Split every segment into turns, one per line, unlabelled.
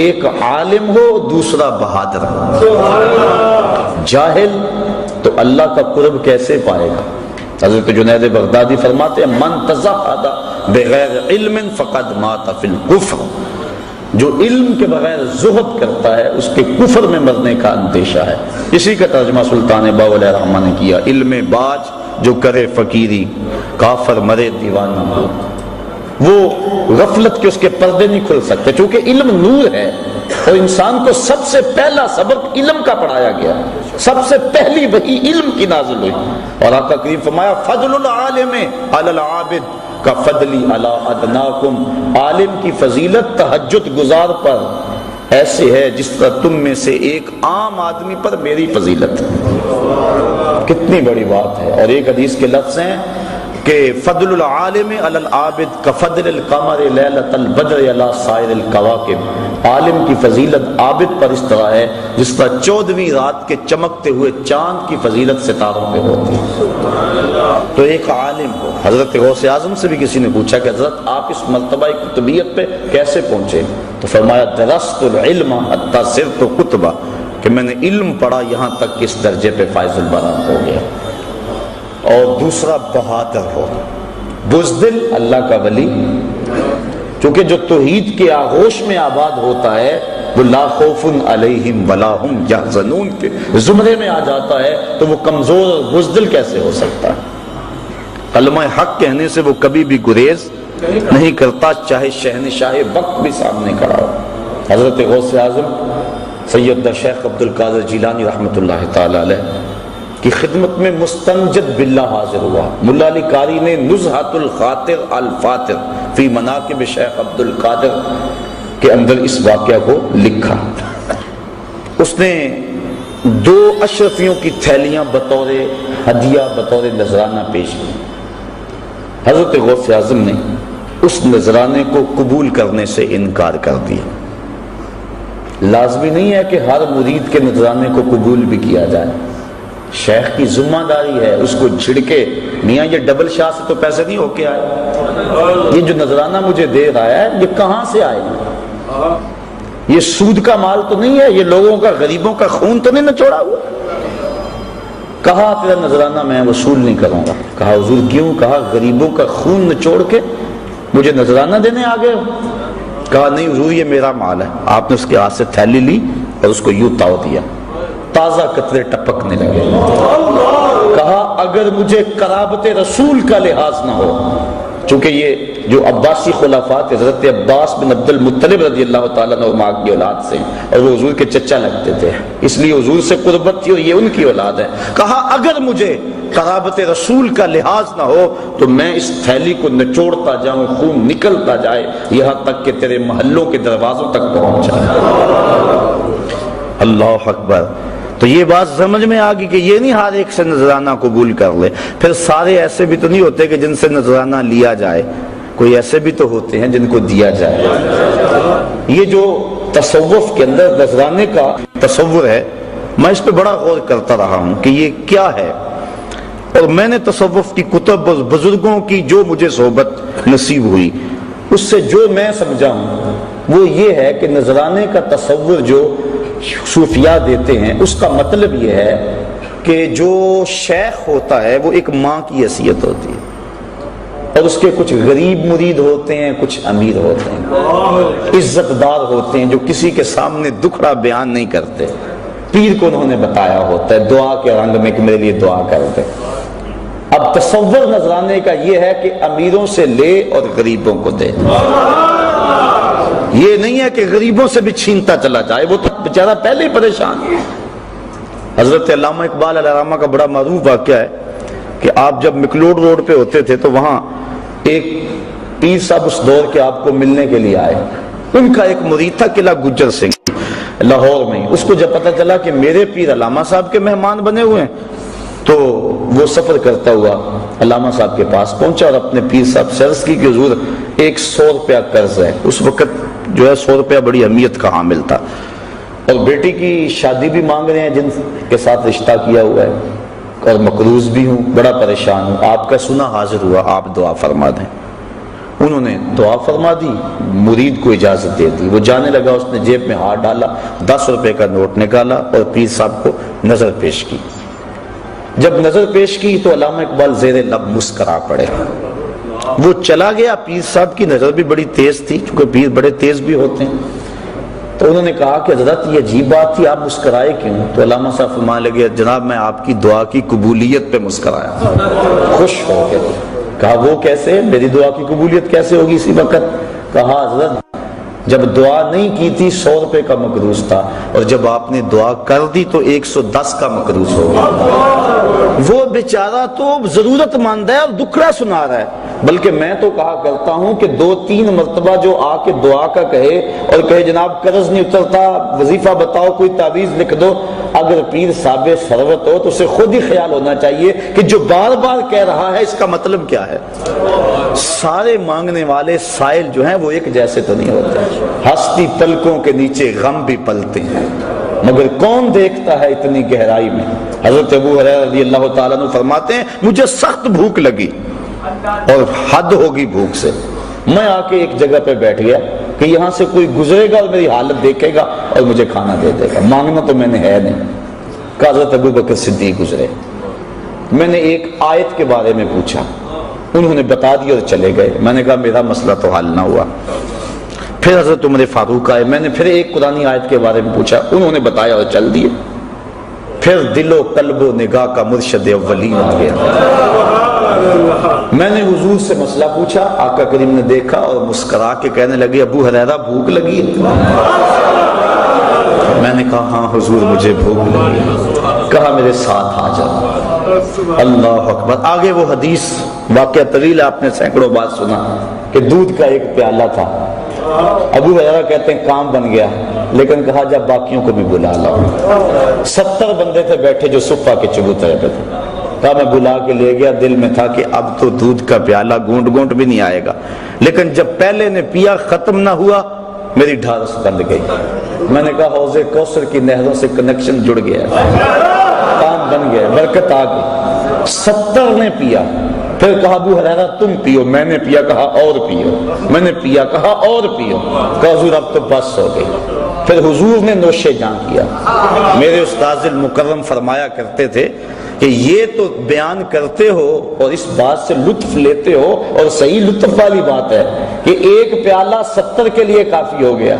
ایک عالم ہو دوسرا بہادر ہو۔ جاہل تو اللہ کا قرب کیسے پائے گا؟ حضرت جنید بغدادی فرماتے ہیں من تزہد بغیر علم فقد مات فی الکفر، جو علم کے بغیر زہد کرتا ہے اس کے کفر میں مرنے کا اندیشہ ہے۔ اسی کا ترجمہ سلطان باؤ علیہ الرحمہ نے کیا، علم باج جو کرے فقیری کافر مرے دیوانہ ہو۔ وہ غفلت کے اس کے پردے نہیں کھل سکتے، چونکہ علم نور ہے اور انسان کو سب سے پہلا سبق علم کا پڑھایا گیا، سب سے پہلی وحی علم کی نازل ہوئی، اور آقا کریم فرمایا فضل العالم علی العابد کا فضلی علی ادناکم، عالم کی فضیلت تہجد گزار پر ایسے ہے جس طرح تم میں سے ایک عام آدمی پر میری فضیلت۔ کتنی بڑی بات ہے۔ اور ایک حدیث کے لفظ ہیں کہ فضل العالم علی العابد کفضل القمر لیلۃ البدر علی سائر الکواکب، عالم کی فضیلت عابد پر اس طرح ہے جس طرح 14ویں رات کے چمکتے ہوئے چاند کی فضیلت ستاروں پہ ہوتی ہے۔ تو ایک عالم ہو۔ حضرت غوث اعظم سے بھی کسی نے پوچھا کہ حضرت آپ اس مرتبہ قطبیت پہ کیسے پہنچے؟ تو فرمایا درست العلم حتی صرت کتبہ، کہ میں نے علم پڑھا یہاں تک کہ اس درجے پہ فائز البرام ہو گیا۔ اور دوسرا بہادر ہو، بزدل اللہ کا ولی، کیونکہ جو توحید کے آغوش میں آباد ہوتا ہے وہ لا خوف علیہم ولا ہم یحزنون کے زمرے میں آ جاتا ہے، تو وہ کمزور اور بزدل کیسے ہو سکتا ہے؟ کلمہ حق کہنے سے وہ کبھی بھی گریز نہیں کرتا، چاہے شہنشاہ وقت بھی سامنے کھڑا ہو۔ حضرت غوث اعظم سیدنا شیخ عبد القادر جیلانی رحمۃ اللہ تعالی علیہ کی خدمت میں مستنجد باللہ حاضر ہوا۔ ملا علی قاری نے نزہۃ الخاطر الفاتر فی مناقب شیخ عبد القادر کے اندر اس واقعہ کو لکھا۔ اس نے 2 اشرفیوں کی تھیلیاں بطور ہدیہ بطور نذرانہ پیش کی۔ حضرت غوث اعظم نے اس نذرانے کو قبول کرنے سے انکار کر دیا۔ لازمی نہیں ہے کہ ہر مرید کے نذرانے کو قبول بھی کیا جائے، شیخ کی ذمہ داری ہے اس کو جھڑکے، میاں یہ ڈبل شاہ سے تو پیسے نہیں ہو کے آئے، یہ جو نذرانہ مجھے دے رہا ہے یہ کہاں سے آئے گا؟ یہ سود کا مال تو نہیں ہے، یہ لوگوں کا غریبوں کا خون تو نہیں نچوڑا ہوا؟ کہا تیرا نذرانہ میں وصول نہیں کروں گا۔ کہا حضور کیوں؟ کہا غریبوں کا خون نچوڑ کے مجھے نذرانہ دینے آ گئے ہو؟ کہا نہیں حضور یہ میرا مال ہے۔ آپ نے اس کے ہاتھ سے تھیلی لی اور اس کو یوں تاؤ دیا، تازہ قطرے ٹپکنے لگے۔ کہا اگر مجھے قرابت رسول کا لحاظ نہ ہو، چونکہ یہ جو عباسی خلافات حضرت عباس بن عبد المطلب رضی اللہ تعالیٰ عنہ کی اولاد سے، اور وہ حضور کے چچا لگتے تھے، اس لیے حضور سے قربت تھی اور یہ ان کی اولاد ہے۔ کہا اگر مجھے قرابت رسول کا لحاظ نہ ہو تو میں اس تھیلی کو نچوڑتا جاؤں، خون نکلتا جائے یہاں تک کہ تیرے محلوں کے دروازوں تک پہنچ جائے۔ اللہ اکبر۔ تو یہ بات سمجھ میں آ گئی کہ یہ نہیں ہر ایک سے نذرانہ قبول کر لے، پھر سارے ایسے بھی تو نہیں ہوتے کہ جن سے نذرانہ لیا جائے، کوئی ایسے بھی تو ہوتے ہیں جن کو دیا جائے۔ یہ جو تصوف کے اندر نذرانے کا تصور ہے، میں اس پہ بڑا غور کرتا رہا ہوں کہ یہ کیا ہے، اور میں نے تصوف کی کتب اور بزرگوں کی جو مجھے صحبت نصیب ہوئی اس سے جو میں سمجھا ہوں وہ یہ ہے کہ نذرانے کا تصور جو صوفیاء دیتے ہیں اس کا مطلب یہ ہے کہ جو شیخ ہوتا ہے وہ ایک ماں کی حیثیت ہوتی ہے، اور اس کے کچھ غریب مرید ہوتے ہیں، کچھ امیر ہوتے ہیں، عزت دار ہوتے ہیں جو کسی کے سامنے دکھڑا بیان نہیں کرتے، پیر کو انہوں نے بتایا ہوتا ہے دعا کے رنگ میں کہ میرے لیے دعا کر دے۔ اب تصور نذرانے کا یہ ہے کہ امیروں سے لے اور غریبوں کو دے، یہ نہیں ہے کہ غریبوں سے بھی چھینتا چلا جائے، وہ تو بیچارہ پہلے ہی پریشان ہے۔ حضرت علامہ اقبال علیہ الرحمہ کا بڑا معروف واقعہ ہے کہ آپ جب مکلوڈ روڈ پہ ہوتے تھے تو وہاں ایک پیر صاحب اس دور کے آپ کو ملنے کے لیے آئے۔ ان کا ایک مرید تھا قلعہ گجر سنگھ لاہور میں۔ اس کو جب پتہ چلا کہ میرے پیر علامہ صاحب کے مہمان بنے ہوئے ہیں تو وہ سفر کرتا ہوا علامہ صاحب کے پاس پہنچا اور اپنے پیر صاحب سے عرض کی کہ حضور 100 روپیہ قرض ہے۔ اس وقت جو ہے 100 روپیہ بڑی اہمیت کا حامل تھا، اور بیٹی کی شادی بھی مانگ رہے ہیں جن کے ساتھ رشتہ کیا ہوا ہے، اور مقروض بھی ہوں، بڑا پریشان ہوں، آپ کا سنا حاضر ہوا، آپ دعا فرما دیں۔ انہوں نے دعا فرما دی، مرید کو اجازت دے دی، وہ جانے لگا، اس نے جیب میں ہاتھ ڈالا، 10 روپے کا نوٹ نکالا اور پیر صاحب کو نظر پیش کی۔ جب نظر پیش کی تو علامہ اقبال زیر لب مسکرا پڑے۔ وہ چلا گیا، پیر صاحب کی نظر بھی بڑی تیز تھی، چونکہ پیر بڑے تیز بھی ہوتے ہیں، تو انہوں نے کہا کہ حضرت یہ عجیب بات تھی، آپ مسکرائے کیوں؟ تو علامہ صاحب فرمانے لگے جناب میں آپ کی دعا کی قبولیت پہ مسکرایا، خوش ہو کے۔ کہا وہ کیسے؟ میری دعا کی قبولیت کیسے ہوگی اسی وقت؟ کہا حضرت جب دعا نہیں کی تھی 100 روپے کا مقروض تھا، اور جب آپ نے دعا کر دی تو 110 کا مقروض ہو گیا۔ وہ بیچارہ تو ضرورت مند ہے اور دکھڑا سنا رہا ہے، بلکہ میں تو کہا کرتا ہوں کہ 2-3 مرتبہ جو آ کے دعا کا کہے اور کہے جناب قرض نہیں اترتا، وظیفہ بتاؤ، کوئی تعویذ لکھ دو، اگر پیر صاحب ثروت ہو تو اسے خود ہی خیال ہونا چاہیے کہ جو بار بار کہہ رہا ہے اس کا مطلب کیا ہے۔ سارے مانگنے والے سائل جو ہیں وہ ایک جیسے تو نہیں ہوتے، ہستی پلکوں کے نیچے غم بھی پلتے ہیں، مگر کون دیکھتا ہے اتنی گہرائی میں۔ حضرت ابو ہریرہ رضی اللہ تعالیٰ عنہ فرماتے ہیں مجھے سخت بھوک لگی اور حد ہوگی بھوک سے، میں آ کے ایک جگہ پہ بیٹھ گیا کہ یہاں سے کوئی گزرے گا اور میری حالت دیکھے گا اور مجھے کھانا دے دے گا، مانگنا تو میں نے ہے نہیں۔ کہ حضرت ابو بکر صدیق گزرے، میں نے ایک آیت کے بارے میں پوچھا، انہوں نے بتا دیا اور چلے گئے، میں نے کہا میرا مسئلہ تو حل نہ ہوا۔ پھر حضرت عمر فاروق آئے، میں نے پھر ایک قرآنی آیت کے بارے میں پوچھا، انہوں نے بتایا اور چل دیے۔ پھر دل و قلب و نگاہ کا مرشد اولین آ گیا، میں نے حضور سے مسئلہ پوچھا، آقا کریم نے دیکھا اور مسکرا کے کہنے لگے ابو ہریرہ بھوک لگی ہے؟ میں نے کہا ہاں حضور مجھے بھوک لگی۔ کہا میرے ساتھ آ جاؤ۔ اللہ اکبر۔ آگے وہ حدیث واقعہ طویل ہے، آپ نے سینکڑوں بار سنا کہ دودھ کا ایک پیالہ تھا، ابو ہریرہ کہتے ہیں کام بن گیا، لیکن کہا جب باقیوں کو بھی بلا لاؤ۔ 70 بندے تھے بیٹھے جو صفہ کے چبوترے پہ تھے، کہا میں بلا کے لے گیا، دل میں تھا کہ اب تو دودھ کا پیالہ گونٹ گونٹ بھی نہیں آئے گا، لیکن جب پہلے نے پیا ختم نہ ہوا میری ڈھارس بند گئی۔ میں نے کہا حوض کوثر کی نہروں سے کنیکشن جڑ گیا، کام بن گیا، برکت آ گئی۔ 70 نے پیا، پھر کہا ابو ہریرہ تم پیو، میں نے پیا، کہا اور پیو، میں نے پیا، کہا اور پیو، کہا حضور اب تو بس ہو گئی۔ پھر حضور نے نوش جان کیا۔ میرے استاذ المکرم فرمایا کرتے تھے کہ یہ تو بیان کرتے ہو اور اس بات سے لطف لیتے ہو، اور صحیح لطف والی بات ہے کہ ایک پیالہ 70 کے لیے کافی ہو گیا،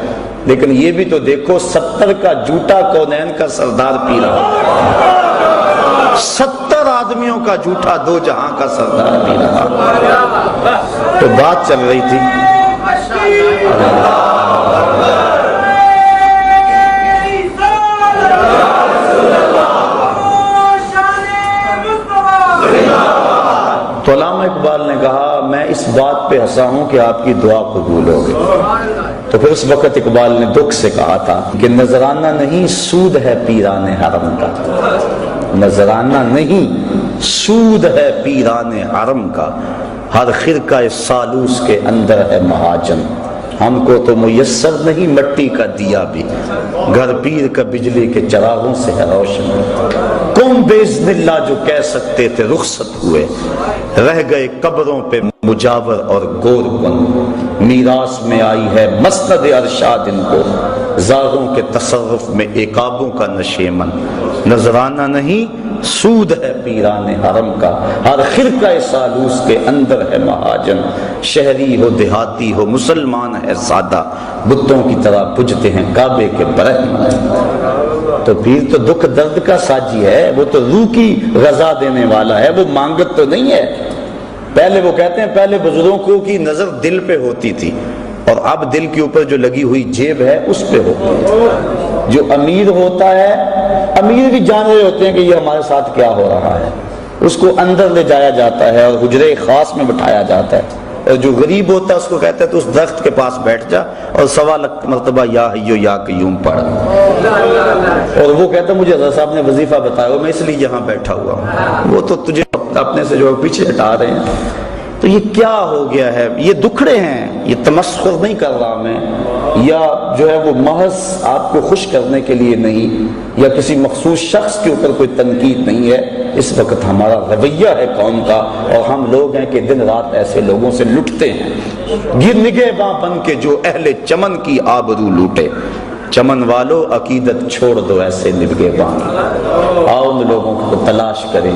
لیکن یہ بھی تو دیکھو 70 کا جھوٹا کونین کا سردار پی رہا، 70 آدمیوں کا جھوٹا 2 جہاں کا سردار پی رہا۔ تو بات چل رہی تھی، تو علامہ اقبال نے کہا میں اس بات پہ ہنسا ہوں کہ آپ کی دعا قبول ہو گئی۔ تو پھر اس وقت اقبال نے دکھ سے کہا تھا کہ نذرانہ نہیں سود ہے پیران حرم کا، نذرانہ نہیں سود ہے پیران حرم کا، ہر خرقہ سالوس کے اندر ہے مہاجن، ہم کو تو میسر نہیں مٹی کا دیا بھی، گھر پیر کا بجلی کے چراغوں سے ہے روشن، تم باذن اللہ جو کہہ سکتے تھے رخصت ہوئے، رہ گئے قبروں پہ مجاور اور گور کن، میراث میں آئی ہے مسند ارشاد ان کو، زاغوں کے تصرف میں عقابوں کا نشیمن، نذرانہ نہیں سود ہے پیران حرم کا، ہر خرقہ سالوس کے اندر ہے مہاجن، شہری ہو دیہاتی ہو مسلمان ہے سادہ، بتوں کی طرح بجھتے ہیں کعبے کے برہمن۔ تو پیر تو دکھ درد کا ساجی ہے، وہ تو روح کی غذا دینے والا ہے، وہ مانگت تو نہیں ہے۔ پہلے وہ کہتے ہیں پہلے بزرگوں کی نظر دل پہ ہوتی تھی، اور اب دل کے اوپر جو لگی ہوئی جیب ہے اس پہ ہوتی ہے۔ جو امیر ہوتا ہے، امیر بھی جان رہے ہوتے ہیں کہ یہ ہمارے ساتھ کیا ہو رہا ہے، اس کو اندر لے جایا جاتا ہے اور حجرے خاص میں بٹھایا جاتا ہے، اور جو غریب ہوتا ہے اس کو کہتا ہے تو اس درخت کے پاس بیٹھ جا اور 1.25 مرتبہ یا حیو یا قیوم پڑھ، اور وہ کہتا ہے مجھے حضرت صاحب نے وظیفہ بتایا میں اس لیے یہاں بیٹھا ہوا ہوں، وہ تو تجھے اپنے سے جو پیچھے ہٹا رہے ہیں۔ تو یہ کیا ہو گیا ہے؟ یہ دکھڑے ہیں، یہ تمسخر نہیں کر رہا میں، یا جو ہے وہ محض آپ کو خوش کرنے کے لیے نہیں، یا کسی مخصوص شخص کے اوپر کوئی تنقید نہیں ہے۔ اس وقت ہمارا رویہ ہے قوم کا، اور ہم لوگ ہیں کہ دن رات ایسے لوگوں سے لٹتے ہیں، گر نگہباں بن کے جو اہل چمن کی آبرو لوٹے، چمن والو عقیدت چھوڑ دو ایسے نگہباں۔ آؤ ان لوگوں کو تلاش کریں،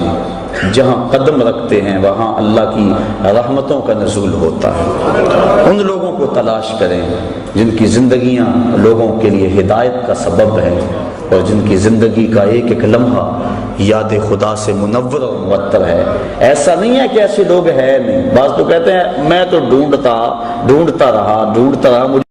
جہاں قدم رکھتے ہیں وہاں اللہ کی رحمتوں کا نزول ہوتا ہے۔ ان لوگوں کو تلاش کریں جن کی زندگیاں لوگوں کے لیے ہدایت کا سبب ہے، اور جن کی زندگی کا ایک ایک لمحہ یاد خدا سے منور اور معطر ہے۔ ایسا نہیں ہے کہ ایسے لوگ ہیں نہیں۔ بعض تو کہتے ہیں میں تو ڈھونڈتا رہا مجھے